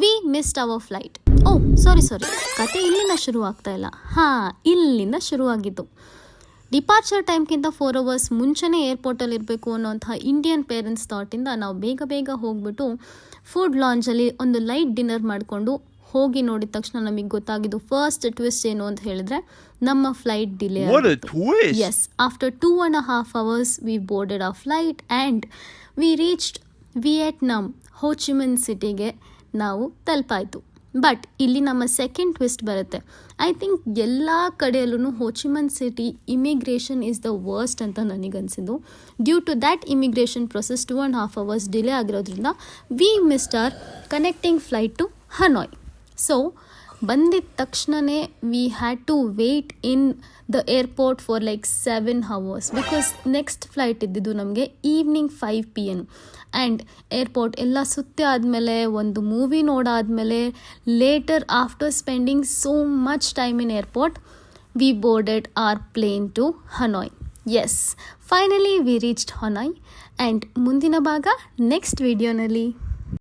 V missed our flight. ಸಾರಿ ಕತೆ ಇಲ್ಲಿಂದ ಶುರು ಆಗ್ತಾ ಇಲ್ಲ. ಇಲ್ಲಿಂದ ಶುರುವಾಗಿದ್ದು. ಡಿಪಾರ್ಚರ್ ಟೈಮ್ಗಿಂತ 4 hours ಮುಂಚೆನೇ ಏರ್ಪೋರ್ಟಲ್ಲಿ ಇರಬೇಕು ಅನ್ನೋಂಥ ಇಂಡಿಯನ್ ಪೇರೆಂಟ್ಸ್ ಥಾಟಿಂದ ನಾವು ಬೇಗ ಹೋಗ್ಬಿಟ್ಟು ಫುಡ್ ಲಾಂಚಲ್ಲಿ ಒಂದು ಲೈಟ್ ಡಿನ್ನರ್ ಮಾಡಿಕೊಂಡು ಹೋಗಿ ನೋಡಿದ ತಕ್ಷಣ ನಮಗೆ ಗೊತ್ತಾಗಿದ್ದು ಫಸ್ಟ್ ಟ್ವಿಸ್ಟ್ ಏನು ಅಂತ ಹೇಳಿದ್ರೆ ನಮ್ಮ ಫ್ಲೈಟ್ ಡಿಲೇ ಆಗಿತ್ತು. Yes, after 2.5 hours we boarded ಆ flight and we reached Vietnam Ho Chi Minh ಸಿಟಿಗೆ ನಾವು ತಲುಪಾಯಿತು. ಬಟ್ ಇಲ್ಲಿ ನಮ್ಮ ಸೆಕೆಂಡ್ ಟ್ವಿಸ್ಟ್ ಬರುತ್ತೆ. ಐ ಥಿಂಕ್ ಎಲ್ಲ ಕಡೆಯಲ್ಲೂ Ho Chi Minh city immigration is the worst ಅಂತ ನನಗನ್ಸಿದ್ದು. Due to that immigration process 2.5 hours delay ಆಗಿರೋದ್ರಿಂದ we missed our connecting flight to Hanoi. So ಬಂದಿದ್ದ ತಕ್ಷಣವೇ we had to wait in the airport for like 7 hours because next flight ಇದ್ದಿದ್ದು ನಮಗೆ evening 5 PM. And airport ಎಲ್ಲ ಸುತ್ತಿ ಆದಮೇಲೆ ಒಂದು movie ನೋಡಾದಮೇಲೆ later after spending so much time in airport we boarded our plane to Hanoi. Yes, finally we reached Hanoi. And ಮುಂದಿನ ಭಾಗ next ವಿಡಿಯೋನಲ್ಲಿ.